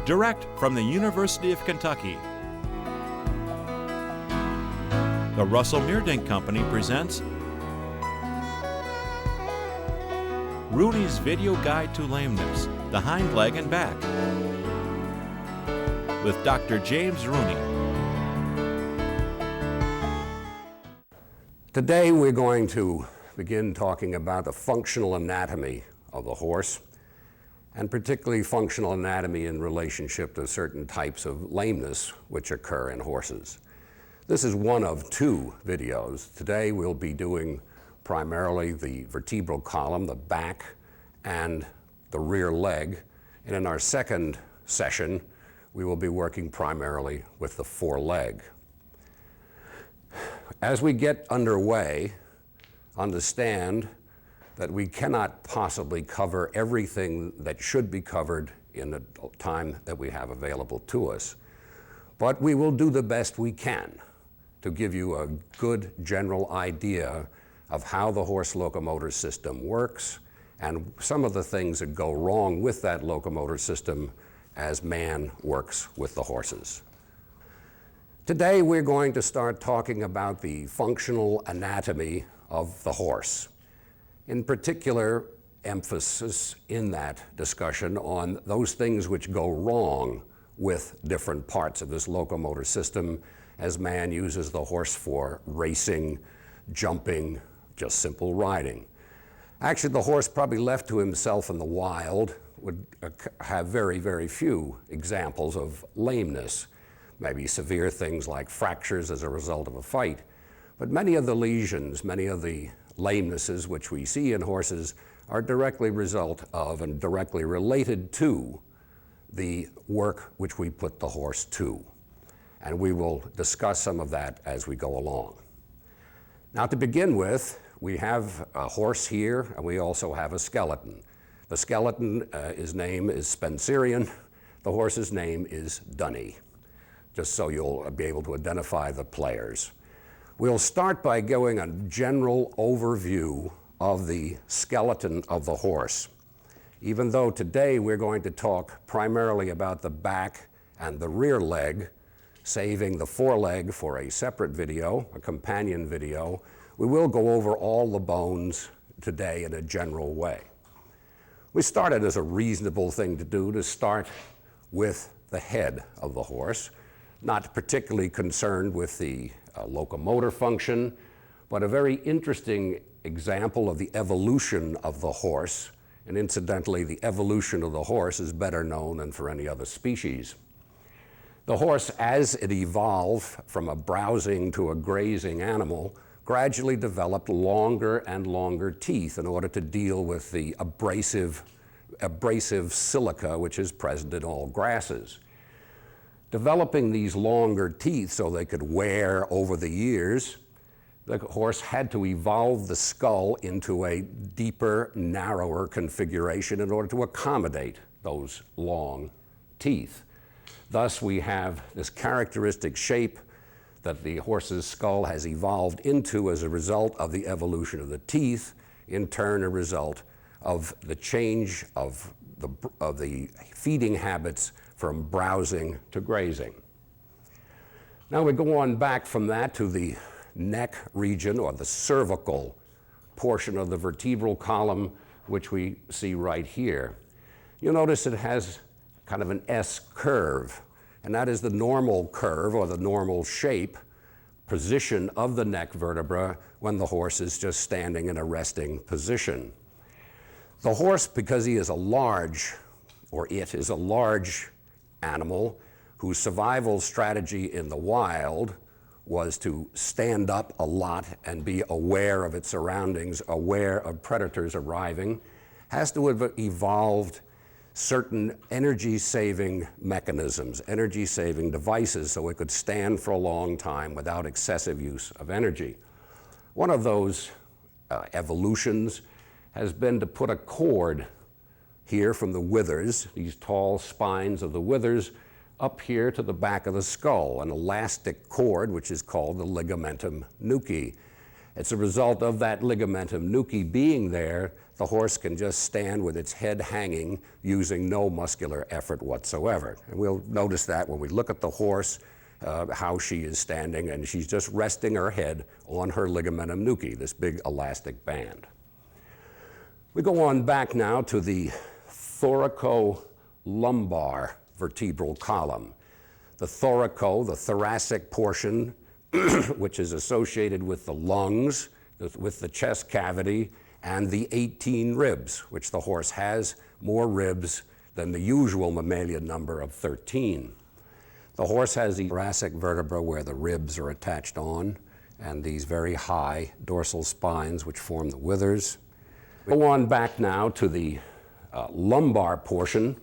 direct from the University of Kentucky. The Russell Meerdink Company presents Rooney's Video Guide to Lameness, the Hind Leg and Back, with Dr. James Rooney. Today we're going to begin talking about the functional anatomy of the horse, and particularly functional anatomy in relationship to certain types of lameness which occur in horses. This is one of two videos. Today we'll be doing primarily the vertebral column, the back, and the rear leg. And in our second session, we will be working primarily with the foreleg. As we get underway, understand that we cannot possibly cover everything that should be covered in the time that we have available to us. But we will do the best we can to give you a good general idea of how the horse locomotor system works and some of the things that go wrong with that locomotor system as man works with the horses. Today we're going to start talking about the functional anatomy of the horse. In particular, emphasis in that discussion on those things which go wrong with different parts of this locomotor system as man uses the horse for racing, jumping, just simple riding. Actually, the horse probably left to himself in the wild would have very, very few examples of lameness, maybe severe things like fractures as a result of a fight. But many of the lesions, many of the lamenesses which we see in horses are directly result of and directly related to the work which we put the horse to. And we will discuss some of that as we go along. Now, to begin with, we have a horse here, and we also have a skeleton. The skeleton, his name is Spencerian. The horse's name is Dunny, just so you'll be able to identify the players. We'll start by going a general overview of the skeleton of the horse, even though today we're going to talk primarily about the back and the rear leg, saving the foreleg for a separate video, a companion video. We will go over all the bones today in a general way. We started as a reasonable thing to do to start with the head of the horse, not particularly concerned with the locomotor function, but a very interesting example of the evolution of the horse. And incidentally, the evolution of the horse is better known than for any other species. The horse, as it evolved from a browsing to a grazing animal, gradually developed longer and longer teeth in order to deal with the abrasive silica which is present in all grasses. Developing these longer teeth so they could wear over the years, the horse had to evolve the skull into a deeper, narrower configuration in order to accommodate those long teeth. Thus, we have this characteristic shape that the horse's skull has evolved into as a result of the evolution of the teeth, in turn a result of the change of the feeding habits from browsing to grazing. Now we go on back from that to the neck region, or the cervical portion of the vertebral column, which we see right here. You'll notice it has kind of an S curve, and that is the normal curve or the normal shape position of the neck vertebra when the horse is just standing in a resting position. The horse, because he is a large, or it is a large animal whose survival strategy in the wild was to stand up a lot and be aware of its surroundings, aware of predators arriving, has to have evolved certain energy-saving mechanisms, energy-saving devices, so it could stand for a long time without excessive use of energy. One of those evolutions has been to put a cord here from the withers, these tall spines of the withers, up here to the back of the skull, an elastic cord which is called the ligamentum nuchae. It's a result of that ligamentum nuchae being there. The horse can just stand with its head hanging using no muscular effort whatsoever. And we'll notice that when we look at the horse, how she is standing, and she's just resting her head on her ligamentum nuchae, this big elastic band. We go on back now to the thoracolumbar vertebral column. The the thoracic portion, which is associated with the lungs, with the chest cavity, and the 18 ribs, which the horse has more ribs than the usual mammalian number of 13. The horse has the thoracic vertebra where the ribs are attached on, and these very high dorsal spines which form the withers. Go on back now to the lumbar portion.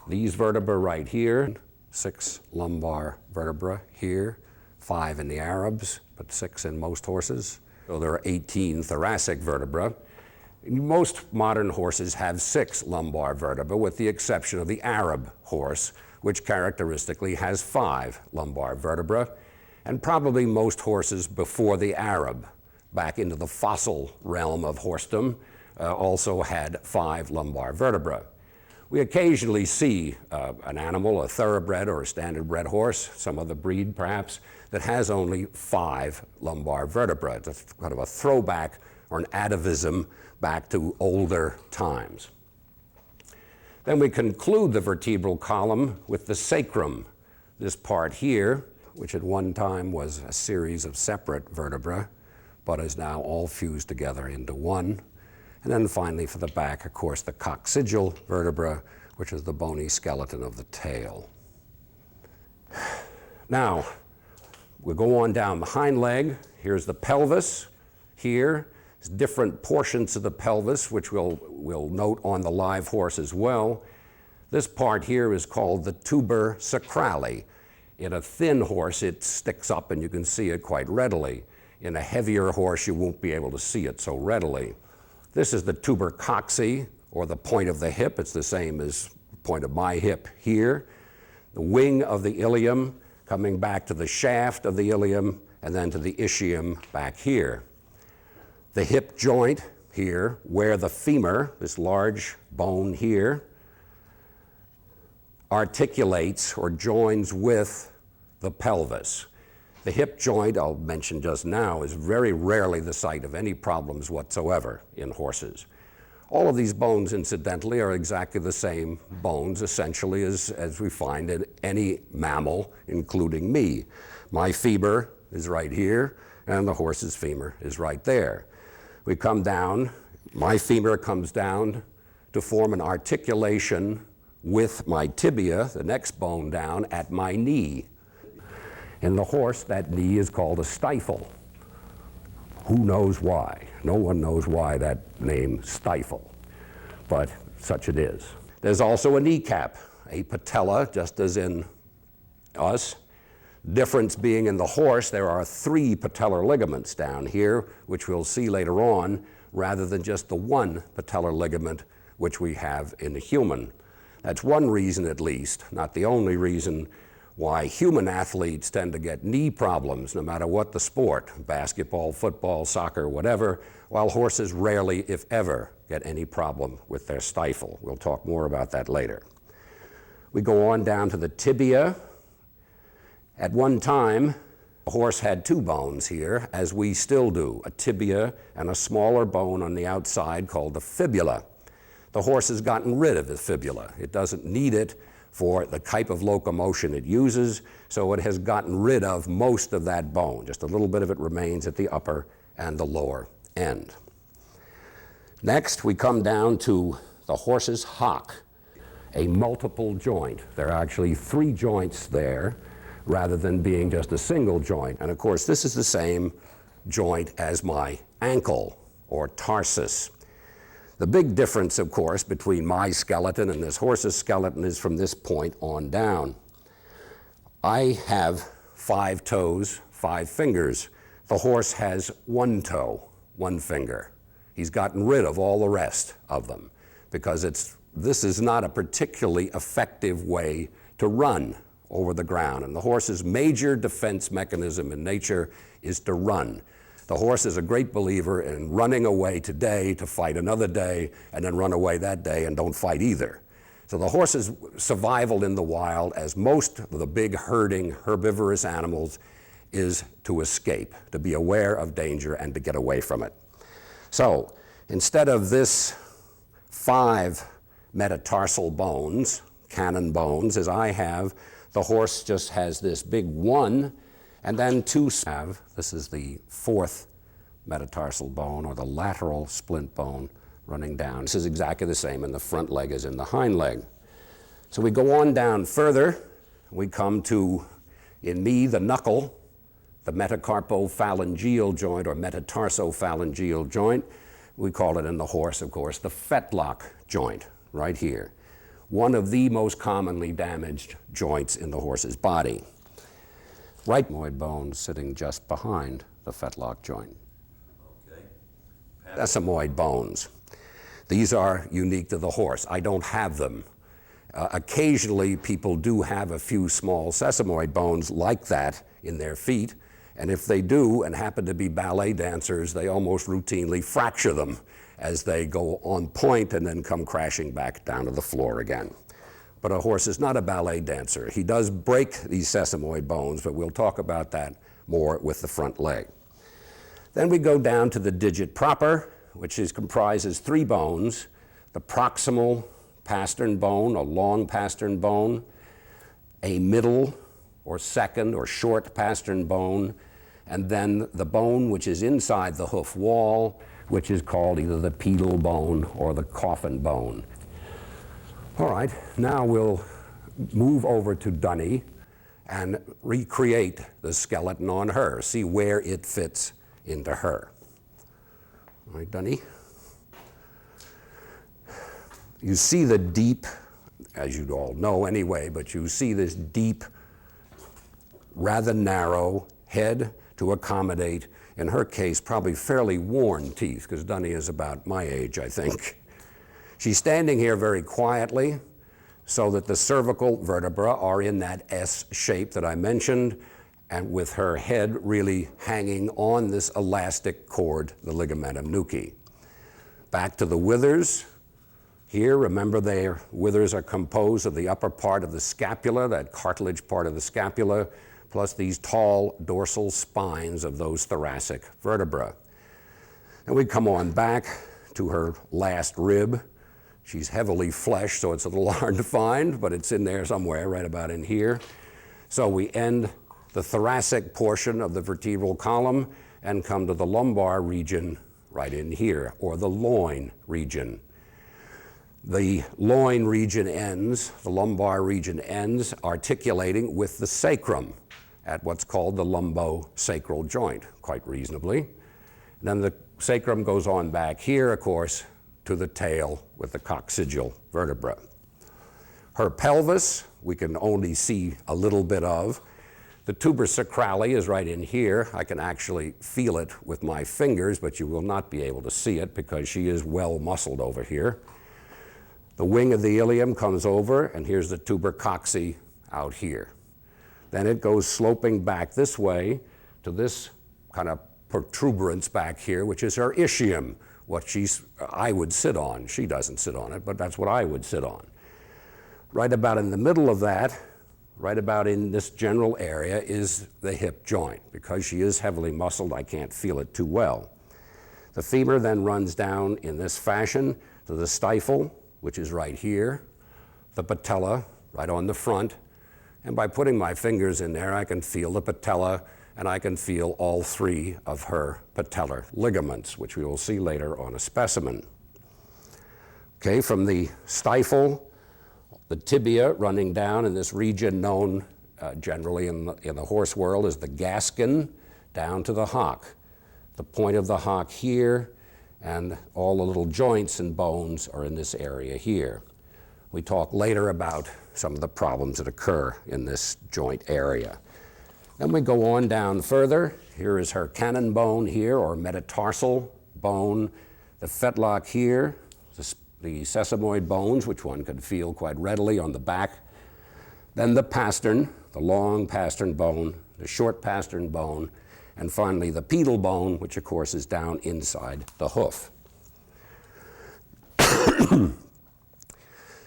These vertebrae right here, 6 lumbar vertebrae here, 5 in the Arabs, but 6 in most horses. So there are 18 thoracic vertebrae. Most modern horses have 6 lumbar vertebrae, with the exception of the Arab horse, which characteristically has 5 lumbar vertebrae, and probably most horses before the Arab, back into the fossil realm of horsedom, also had 5 lumbar vertebrae. We occasionally see an animal, a thoroughbred or a standardbred horse, some other breed perhaps, that has only 5 lumbar vertebrae. It's kind of a throwback or an atavism back to older times. Then we conclude the vertebral column with the sacrum, this part here, which at one time was a series of separate vertebrae, but is now all fused together into one. And then finally for the back, of course, the coccygeal vertebra, which is the bony skeleton of the tail. Now, we'll go on down the hind leg. Here's the pelvis. Here, different portions of the pelvis, which we'll note on the live horse as well. This part here is called the tuber sacrale. In a thin horse, it sticks up and you can see it quite readily. In a heavier horse, you won't be able to see it so readily. This is the tuber cocci, or the point of the hip. It's the same as the point of my hip here. The wing of the ilium coming back to the shaft of the ilium, and then to the ischium back here. The hip joint here, where the femur, this large bone here, articulates or joins with the pelvis. The hip joint, I'll mention just now, is very rarely the site of any problems whatsoever in horses. All of these bones, incidentally, are exactly the same bones, essentially, as we find in any mammal, including me. My femur is right here, and the horse's femur is right there. We come down, my femur comes down to form an articulation with my tibia, the next bone down, at my knee. In the horse, that knee is called a stifle. Who knows why? No one knows why that name stifle, but such it is. There's also a kneecap, a patella, just as in us. Difference being in the horse, there are 3 patellar ligaments down here, which we'll see later on, rather than just the 1 patellar ligament which we have in the human. That's one reason, at least, not the only reason, why human athletes tend to get knee problems no matter what the sport, basketball, football, soccer, whatever, while horses rarely, if ever, get any problem with their stifle. We'll talk more about that later. We go on down to the tibia. At one time, a horse had 2 bones here, as we still do, a tibia and a smaller bone on the outside called the fibula. The horse has gotten rid of the fibula. It doesn't need it for the type of locomotion it uses, so it has gotten rid of most of that bone. Just a little bit of it remains at the upper and the lower end. Next, we come down to the horse's hock, a multiple joint. There are actually 3 joints there, rather than being just a single joint. And of course, this is the same joint as my ankle, or tarsus. The big difference, of course, between my skeleton and this horse's skeleton is from this point on down. I have 5 toes, 5 fingers. The horse has 1 toe, 1 finger. He's gotten rid of all the rest of them because this is not a particularly effective way to run over the ground. And the horse's major defense mechanism in nature is to run. The horse is a great believer in running away today to fight another day, and then run away that day and don't fight either. So the horse's survival in the wild, as most of the big herding herbivorous animals, is to escape, to be aware of danger and to get away from it. So instead of this 5 metatarsal bones, cannon bones, as I have, the horse just has this big 1, and then 2 have. This is the 4th metatarsal bone, or the lateral splint bone, running down. This is exactly the same in the front leg as in the hind leg. So we go on down further. We come to, in me, the knuckle, the metacarpophalangeal joint, or metatarsophalangeal joint. We call it in the horse, of course, the fetlock joint, right here. One of the most commonly damaged joints in the horse's body. Right moid bone sitting just behind the fetlock joint. Okay. Sesamoid bones. These are unique to the horse. I don't have them. Occasionally, people do have a few small sesamoid bones like that in their feet, and if they do and happen to be ballet dancers, they almost routinely fracture them as they go on point and then come crashing back down to the floor again. But a horse is not a ballet dancer. He does break these sesamoid bones, but we'll talk about that more with the front leg. Then we go down to the digit proper, which comprises 3 bones: the proximal pastern bone, a long pastern bone, a middle or second or short pastern bone, and then the bone which is inside the hoof wall, which is called either the pedal bone or the coffin bone. All right, now we'll move over to Dunny and recreate the skeleton on her, see where it fits into her. All right, Dunny. You see the deep, as you all know anyway, but you see this deep, rather narrow head to accommodate, in her case, probably fairly worn teeth, because Dunny is about my age, I think. She's standing here very quietly so that the cervical vertebrae are in that S shape that I mentioned, and with her head really hanging on this elastic cord, the ligamentum nuchae. Back to the withers. Here, remember, their withers are composed of the upper part of the scapula, that cartilage part of the scapula, plus these tall dorsal spines of those thoracic vertebrae. And we come on back to her last rib. She's heavily fleshed, so it's a little hard to find, but it's in there somewhere, right about in here. So we end the thoracic portion of the vertebral column and come to the lumbar region right in here, or the loin region. The loin region ends, the lumbar region ends, articulating with the sacrum at what's called the lumbosacral joint, quite reasonably. And then the sacrum goes on back here, of course, to the tail with the coccygeal vertebra. Her pelvis, we can only see a little bit of. The tuber sacrale is right in here. I can actually feel it with my fingers, but you will not be able to see it because she is well muscled over here. The wing of the ilium comes over, and here's the tuber cocci out here. Then it goes sloping back this way to this kind of protuberance back here, which is her ischium, what I would sit on. She doesn't sit on it, but that's what I would sit on. Right about in the middle of that, right about in this general area, is the hip joint. Because she is heavily muscled, I can't feel it too well. The femur then runs down in this fashion to the stifle, which is right here, the patella, right on the front, and by putting my fingers in there, I can feel the patella, and I can feel all 3 of her patellar ligaments, which we will see later on a specimen. Okay, from the stifle, the tibia running down in this region known generally in the horse world as the gaskin, down to the hock. The point of the hock here, and all the little joints and bones are in this area here. We talk later about some of the problems that occur in this joint area. Then we go on down further. Here is her cannon bone here, or metatarsal bone. The fetlock here, the sesamoid bones, which one can feel quite readily on the back. Then the pastern, the long pastern bone, the short pastern bone, and finally the pedal bone, which of course is down inside the hoof.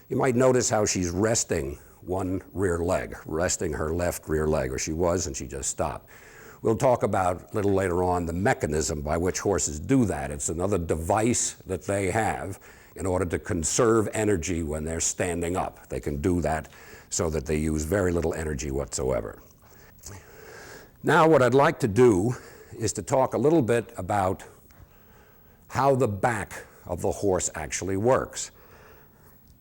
You might notice how she's resting one rear leg, resting her left rear leg, or she was, and she just stopped. We'll talk about a little later on the mechanism by which horses do that. It's another device that they have in order to conserve energy when they're standing up. They can do that so that they use very little energy whatsoever. Now what I'd like to do is to talk a little bit about how the back of the horse actually works.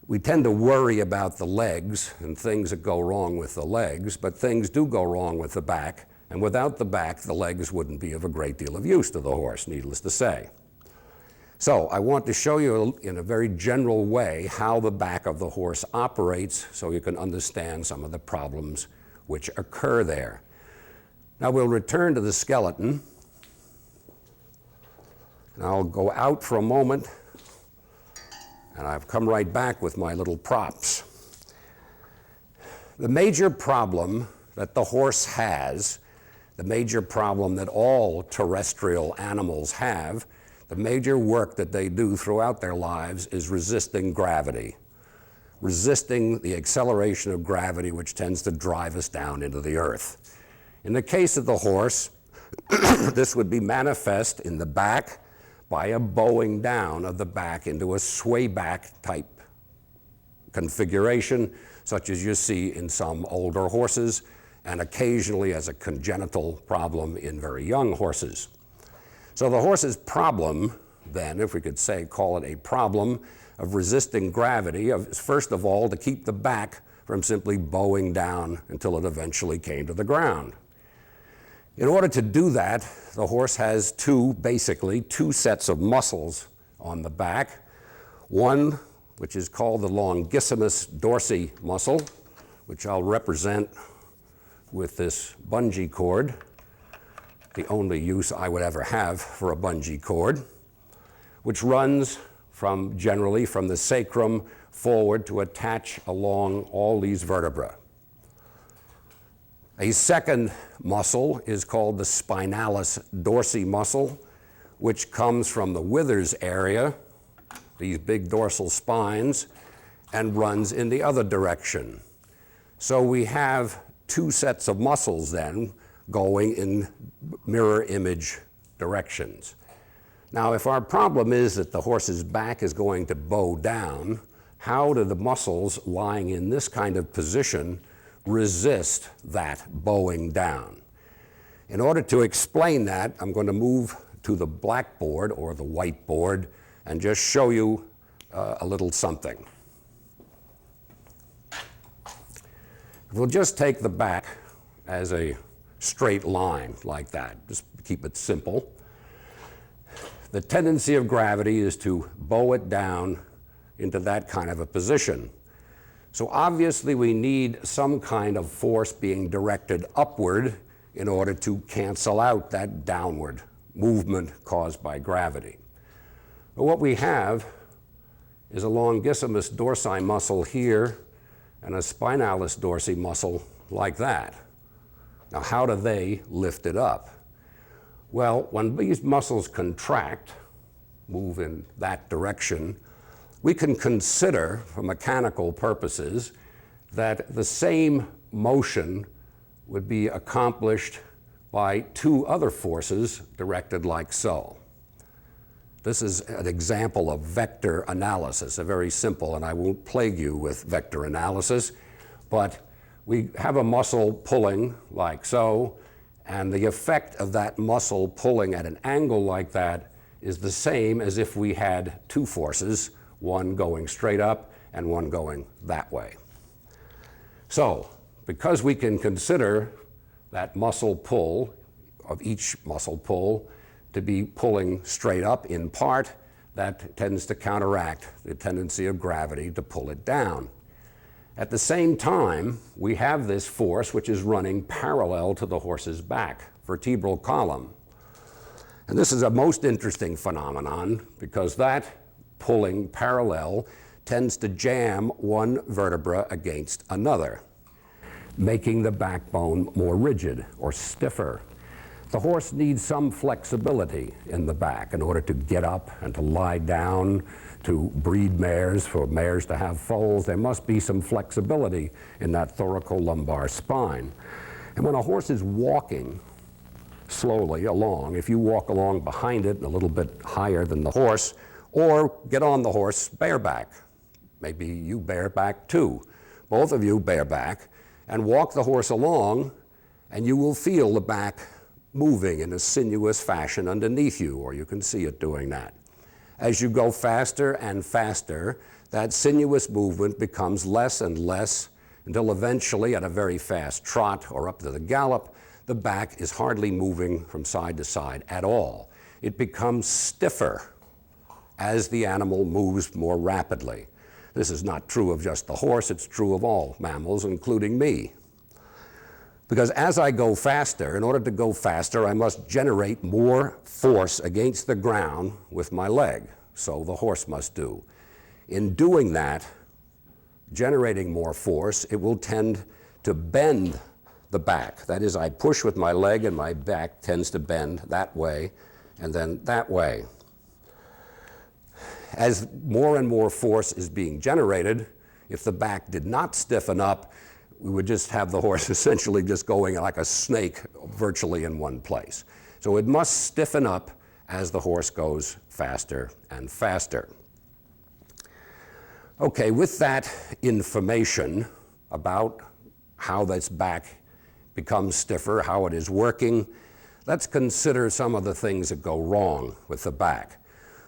We tend to worry about the legs and things that go wrong with the legs, but things do go wrong with the back, and without the back, the legs wouldn't be of a great deal of use to the horse, needless to say. So I want to show you in a very general way how the back of the horse operates so you can understand some of the problems which occur there. Now we'll return to the skeleton, and I'll go out for a moment, and I've come right back with my little props. The major problem that the horse has, the major problem that all terrestrial animals have, the major work that they do throughout their lives is resisting gravity, resisting the acceleration of gravity which tends to drive us down into the earth. In the case of the horse, this would be manifest in the back by a bowing down of the back into a sway back type configuration, such as you see in some older horses and occasionally as a congenital problem in very young horses. So the horse's problem, then, if we could say, call it a problem of resisting gravity, is first of all to keep the back from simply bowing down until it eventually came to the ground. In order to do that, the horse has basically two sets of muscles on the back. One, which is called the longissimus dorsi muscle, which I'll represent with this bungee cord, the only use I would ever have for a bungee cord, which runs generally from the sacrum forward to attach along all these vertebrae. A second muscle is called the spinalis dorsi muscle, which comes from the withers area, these big dorsal spines, and runs in the other direction. So we have two sets of muscles then going in mirror image directions. Now, if our problem is that the horse's back is going to bow down, how do the muscles lying in this kind of position resist that bowing down? In order to explain that, I'm going to move to the blackboard or the whiteboard and just show you a little something. We'll just take the back as a straight line like that, just keep it simple. The tendency of gravity is to bow it down into that kind of a position. So obviously we need some kind of force being directed upward in order to cancel out that downward movement caused by gravity. But what we have is a longissimus dorsi muscle here and a spinalis dorsi muscle like that. Now, how do they lift it up? Well, when these muscles contract, move in that direction, we can consider, for mechanical purposes, that the same motion would be accomplished by two other forces directed like so. This is an example of vector analysis, a very simple, and I won't plague you with vector analysis, but we have a muscle pulling like so, and the effect of that muscle pulling at an angle like that is the same as if we had two forces, one going straight up and one going that way. So, because we can consider that muscle pull, of each muscle pull, to be pulling straight up in part, that tends to counteract the tendency of gravity to pull it down. At the same time, we have this force which is running parallel to the horse's back, vertebral column. And this is a most interesting phenomenon because that pulling parallel tends to jam one vertebra against another, making the backbone more rigid or stiffer. The horse needs some flexibility in the back in order to get up and to lie down, to breed mares, for mares to have foals. There must be some flexibility in that thoracolumbar spine. And when a horse is walking slowly along, if you walk along behind it a little bit higher than the horse, or get on the horse bareback, maybe you bareback too, both of you bareback, and walk the horse along, and you will feel the back moving in a sinuous fashion underneath you, or you can see it doing that. As you go faster and faster, that sinuous movement becomes less and less until eventually, at a very fast trot or up to the gallop, the back is hardly moving from side to side at all. It becomes stiffer as the animal moves more rapidly. This is not true of just the horse, it's true of all mammals, including me. Because as I go faster, in order to go faster, I must generate more force against the ground with my leg. So the horse must do. In doing that, generating more force, it will tend to bend the back. That is, I push with my leg and my back tends to bend that way and then that way. As more and more force is being generated, if the back did not stiffen up, we would just have the horse essentially just going like a snake virtually in one place. So it must stiffen up as the horse goes faster and faster. Okay, with that information about how this back becomes stiffer, how it is working, let's consider some of the things that go wrong with the back.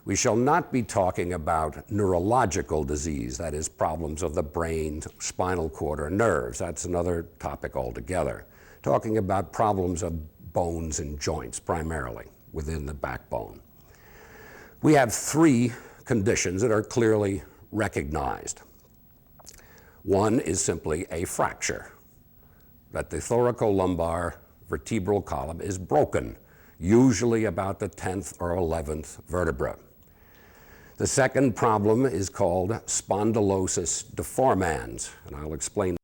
We shall not be talking about neurological disease, that is, problems of the brain, spinal cord, or nerves. That's another topic altogether. Talking about problems of bones and joints, primarily, within the backbone. We have three conditions that are clearly recognized. One is simply a fracture, that the thoracolumbar vertebral column is broken, usually about the 10th or 11th vertebra. The second problem is called spondylosis deformans, and I'll explain